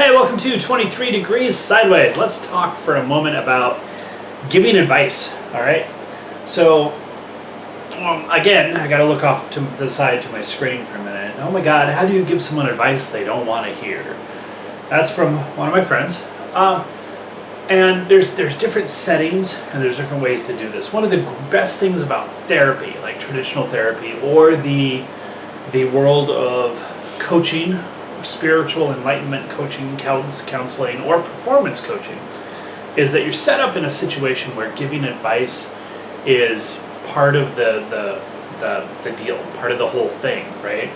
Hey, welcome to 23 Degrees Sideways. Let's talk for a moment about giving advice, all right? So, again, I gotta look off to the side to my screen for a minute. Oh my God, how do you give someone advice they don't want to hear? That's from one of my friends. And there's different settings and there's different ways to do this. One of the best things about therapy, like traditional therapy, or the world of coaching, spiritual enlightenment coaching, counseling, or performance coaching, is that you're set up in a situation where giving advice is part of the deal, part of the whole thing, right?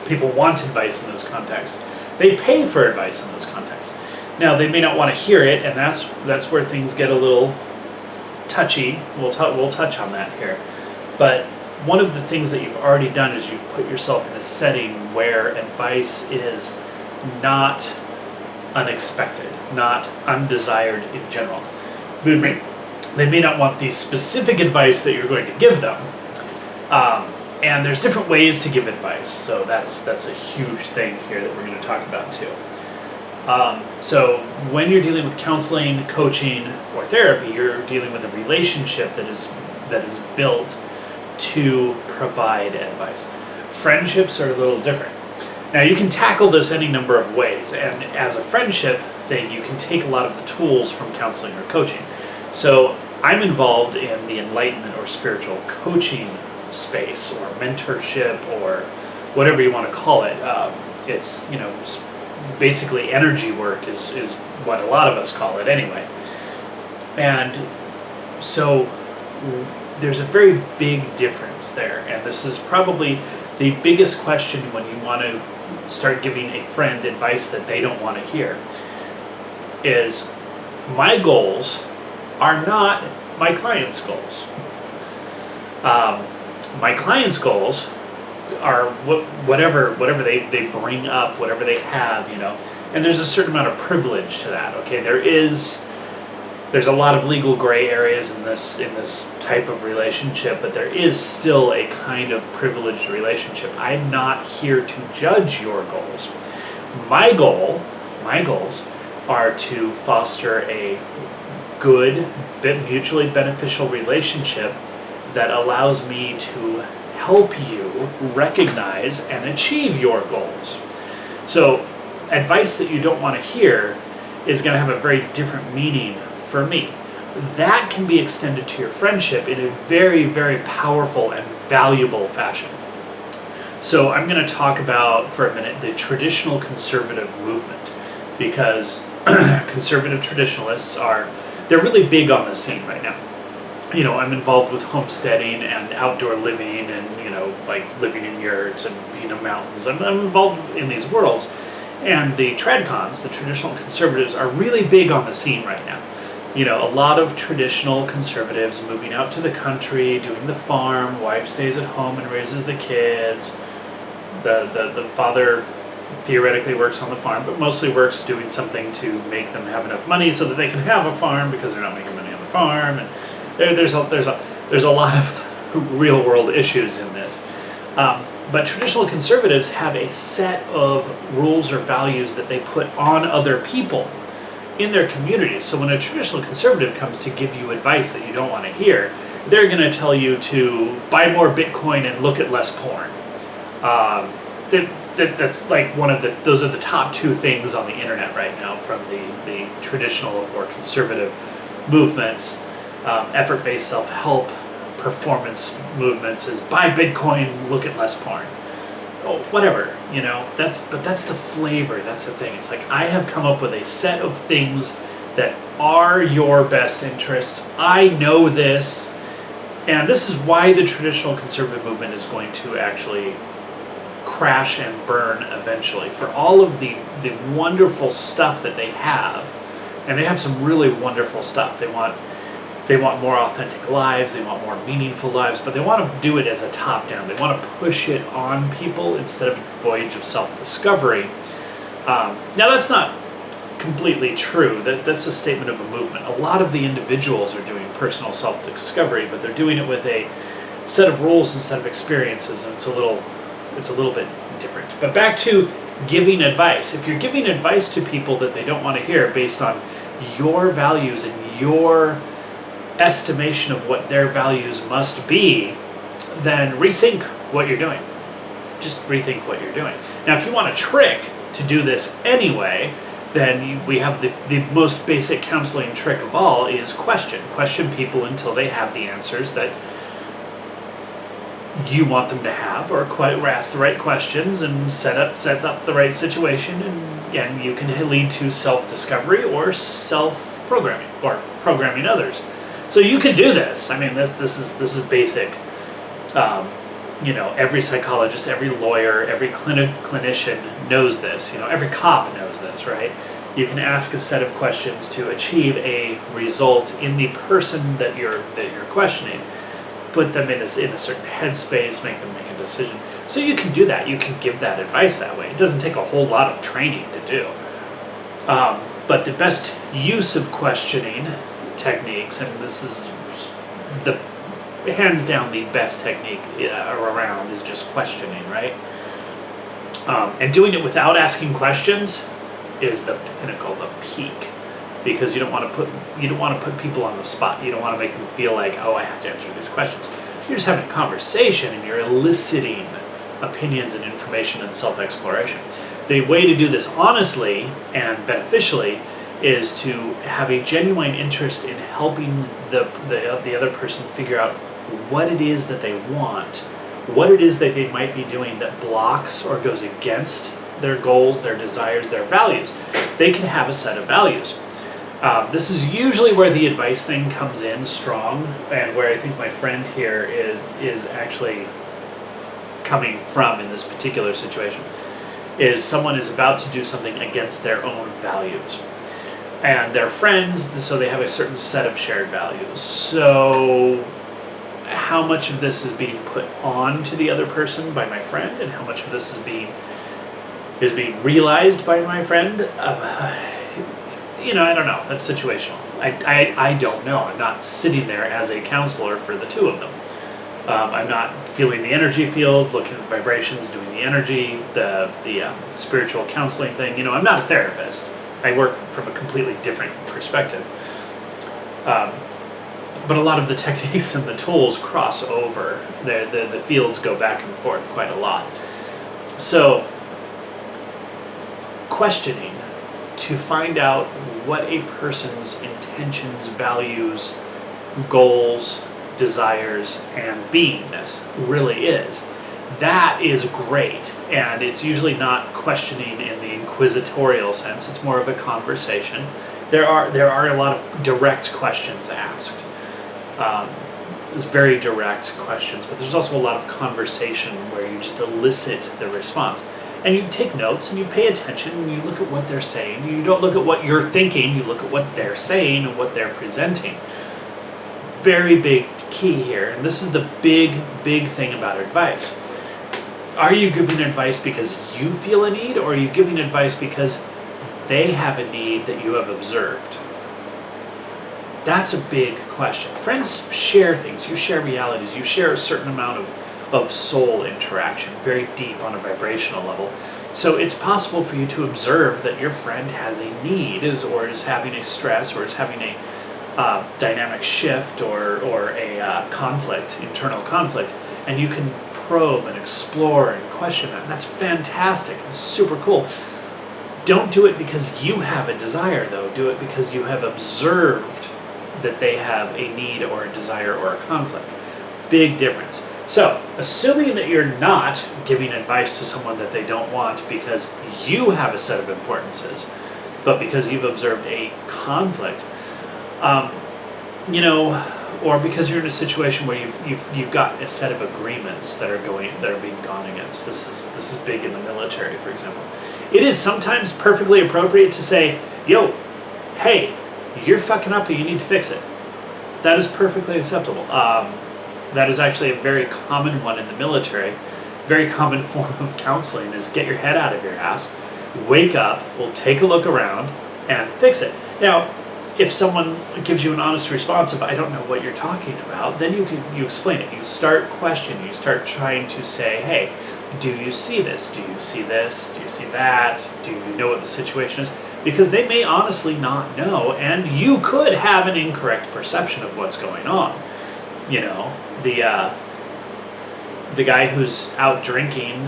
People want advice in those contexts. They pay for advice in those contexts. Now, they may not want to hear it, and that's where things get a little touchy. We'll touch on that here. But one of the things that you've already done is you've put yourself in a setting where advice is not unexpected, not undesired in general. They may not want the specific advice that you're going to give them. And there's different ways to give advice. So that's a huge thing here that we're going to talk about too. So when you're dealing with counseling, coaching, or therapy, you're dealing with a relationship that is built to provide advice. Friendships are a little different. Now, you can tackle this any number of ways, and as a friendship thing, you can take a lot of the tools from counseling or coaching. So I'm involved in the enlightenment or spiritual coaching space, or mentorship, or whatever you want to call it. It's, basically energy work is what a lot of us call it anyway. And so there's a very big difference there, and this is probably the biggest question when you want to start giving a friend advice that they don't want to hear, is my goals are not my client's goals. My client's goals are whatever they bring up, whatever they have, and there's a certain amount of privilege to that. Okay, there's a lot of legal gray areas in this type of relationship, but there is still a kind of privileged relationship. I'm not here to judge your goals. My goals are to foster a good, mutually beneficial relationship that allows me to help you recognize and achieve your goals. So advice that you don't want to hear is going to have a very different meaning for me. That can be extended to your friendship in a very, very powerful and valuable fashion. So I'm going to talk about, for a minute, the traditional conservative movement, because conservative traditionalists they're really big on the scene right now. I'm involved with homesteading and outdoor living and, like living in yurts and being in mountains. I'm involved in these worlds. And the tradcons, the traditional conservatives, are really big on the scene right now. A lot of traditional conservatives moving out to the country, doing the farm, wife stays at home and raises the kids. The father theoretically works on the farm, but mostly works doing something to make them have enough money so that they can have a farm because they're not making money on the farm. And there's a lot of real world issues in this. But traditional conservatives have a set of rules or values that they put on other people in their communities. So when a traditional conservative comes to give you advice that you don't want to hear, they're going to tell you to buy more Bitcoin and look at less porn. That's like those are the top two things on the internet right now from the traditional or conservative movements. Effort-based self-help performance movements is buy Bitcoin, look at less porn. Oh, whatever, that's the flavor, that's the thing. It's like, I have come up with a set of things that are your best interests. I know this, and this is why the traditional conservative movement is going to actually crash and burn eventually. For all of the wonderful stuff that they have, and they have some really wonderful stuff. They want more authentic lives, they want more meaningful lives, but they want to do it as a top-down. They want to push it on people instead of a voyage of self-discovery. Now, that's not completely true. That's a statement of a movement. A lot of the individuals are doing personal self-discovery, but they're doing it with a set of rules instead of experiences, and it's a little bit different. But back to giving advice. If you're giving advice to people that they don't want to hear based on your values and your estimation of what their values must be, then rethink what you're doing. Just rethink what you're doing. Now, if you want a trick to do this anyway, then we have the most basic counseling trick of all is question. Question people until they have the answers that you want them to have, or ask the right questions and set up the right situation, and again, you can lead to self-discovery or self-programming or programming others. So you can do this. I mean, this is basic. Every psychologist, every lawyer, every clinician knows this. Every cop knows this, right? You can ask a set of questions to achieve a result in the person that you're questioning. Put them in a certain headspace, make them make a decision. So you can do that. You can give that advice that way. It doesn't take a whole lot of training to do. But the best use of questioning techniques, and this is the hands down the best technique around, is just questioning, right? And doing it without asking questions is the pinnacle, the peak, because you don't want to put people on the spot. You don't want to make them feel like, oh, I have to answer these questions. You're just having a conversation and you're eliciting opinions and information and self-exploration. The way to do this honestly and beneficially is to have a genuine interest in helping the other person figure out what it is that they want, what it is that they might be doing that blocks or goes against their goals, their desires, their values. They can have a set of values. This is usually where the advice thing comes in strong, and where I think my friend here is actually coming from in this particular situation, is someone is about to do something against their own values. And they're friends, so they have a certain set of shared values. So how much of this is being put on to the other person by my friend, and how much of this is being realized by my friend? I don't know. That's situational. I don't know. I'm not sitting there as a counselor for the two of them. I'm not feeling the energy field, looking at the vibrations, doing the energy, the spiritual counseling thing. I'm not a therapist. I work from a completely different perspective. But a lot of the techniques and the tools cross over. The fields go back and forth quite a lot. So, questioning to find out what a person's intentions, values, goals, desires, and beingness really is. That is great, and it's usually not questioning in the inquisitorial sense. It's more of a conversation. There are a lot of direct questions asked. There's very direct questions, but there's also a lot of conversation where you just elicit the response. And you take notes and you pay attention and you look at what they're saying. You don't look at what you're thinking, you look at what they're saying and what they're presenting. Very big key here, and this is the big thing about advice. Are you giving advice because you feel a need, or are you giving advice because they have a need that you have observed? That's a big question. Friends share things, you share realities, you share a certain amount of soul interaction, very deep on a vibrational level. So it's possible for you to observe that your friend has a need, or is having a stress, or is having a dynamic shift, or a conflict, internal conflict, and you can probe and explore and question that. And that's fantastic and super cool. Don't do it because you have a desire, though. Do it because you have observed that they have a need or a desire or a conflict. Big difference. So, assuming that you're not giving advice to someone that they don't want because you have a set of importances, but because you've observed a conflict, or because you're in a situation where you've got a set of agreements that are being gone against. This is big in the military, for example. It is sometimes perfectly appropriate to say, "Yo, hey, you're fucking up and you need to fix it." That is perfectly acceptable. That is actually a very common one in the military. Very common form of counseling is get your head out of your ass, wake up, we'll take a look around, and fix it. Now, if someone gives you an honest response of, "I don't know what you're talking about," then you explain it. You start questioning. You start trying to say, "Hey, Do you see this? Do you see this? Do you see that? Do you know what the situation is? Because they may honestly not know, and you could have an incorrect perception of what's going on. You know, the guy who's out drinking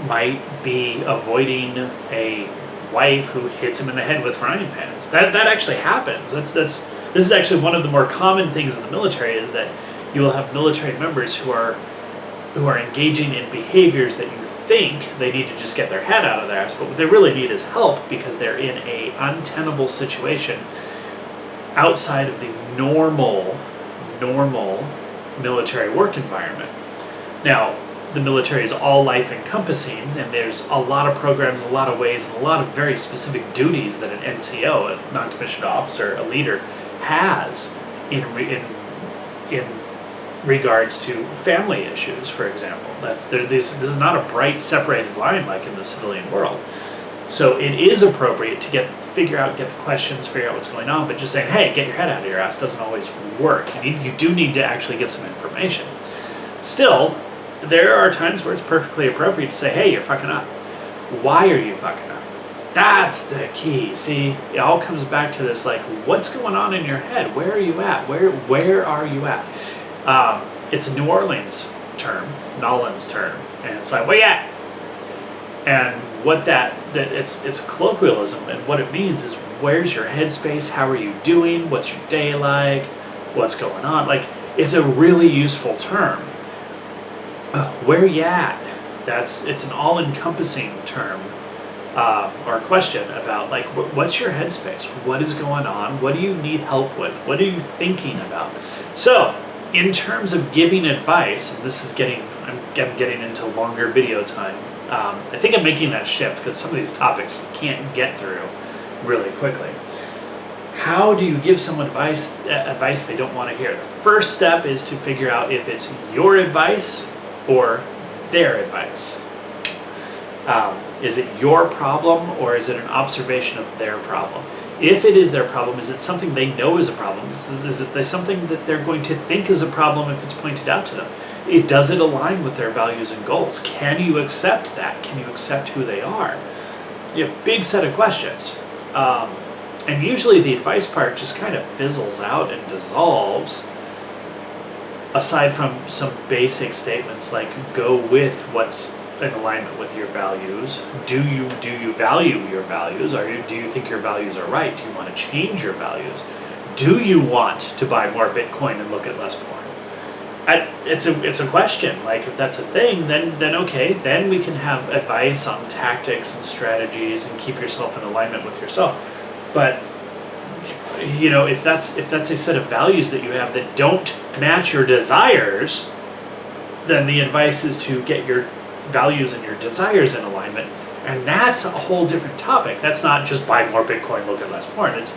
might be avoiding a wife who hits him in the head with frying pans. That actually happens. This is actually one of the more common things in the military, is that you will have military members who are engaging in behaviors that you think they need to just get their head out of their ass, but what they really need is help because they're in a untenable situation outside of the normal military work environment. Now, the military is all life encompassing, and there's a lot of programs, a lot of ways, and a lot of very specific duties that an NCO, a non-commissioned officer, a leader, has in regards to family issues, for example. This is not a bright separated line like in the civilian world. So it is appropriate to get the questions, figure out what's going on, but just saying, hey, get your head out of your ass doesn't always work. You do need to actually get some information. Still, there are times where it's perfectly appropriate to say, hey, you're fucking up. Why are you fucking up? That's the key. See, it all comes back to this, like, what's going on in your head? Where are you at? Where are you at? It's a New Orleans term, Nolan's term, and it's like, where you at? And what it's a colloquialism, and what it means is, where's your headspace? How are you doing? What's your day like? What's going on? Like, it's a really useful term. Where you at? It's an all-encompassing term, or question about, like, what's your headspace? What is going on? What do you need help with? What are you thinking about? So, in terms of giving advice, and this is I'm getting into longer video time. I think I'm making that shift because some of these topics you can't get through really quickly. How do you give someone advice they don't want to hear? The first step is to figure out if it's your advice or their advice. Is it your problem, or is it an observation of their problem? If it is their problem, is it something they know is a problem? Is it something that they're going to think is a problem if it's pointed out to them? Does it align with their values and goals? Can you accept that? Can you accept who they are? Big set of questions. And usually the advice part just kind of fizzles out and dissolves, aside from some basic statements like, go with what's in alignment with your values. Do you value your values? Do you think your values are right? Do you want to change your values? Do you want to buy more Bitcoin and look at less porn? It's a question. Like, if that's a thing, then okay, then we can have advice on tactics and strategies and keep yourself in alignment with yourself. But if that's a set of values that you have that don't match your desires, then the advice is to get your values and your desires in alignment, and that's a whole different topic. That's not just buy more Bitcoin, look at less porn. It's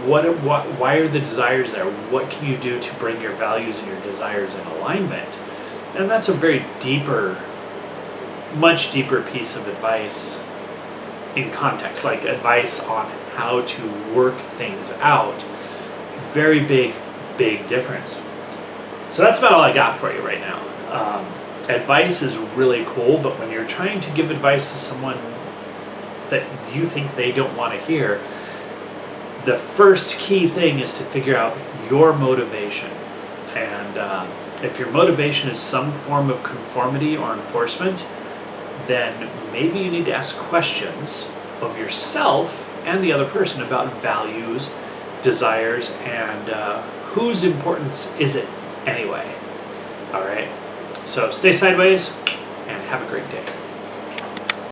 why are the desires there? What can you do to bring your values and your desires in alignment? And that's a very much deeper piece of advice in context, like advice on how to work things out. Very big difference. So that's about all I got for you right now. Advice is really cool, but when you're trying to give advice to someone that you think they don't want to hear, the first key thing is to figure out your motivation. And if your motivation is some form of conformity or enforcement, then maybe you need to ask questions of yourself and the other person about values, desires, and whose importance is it anyway. All right? So stay sideways and have a great day.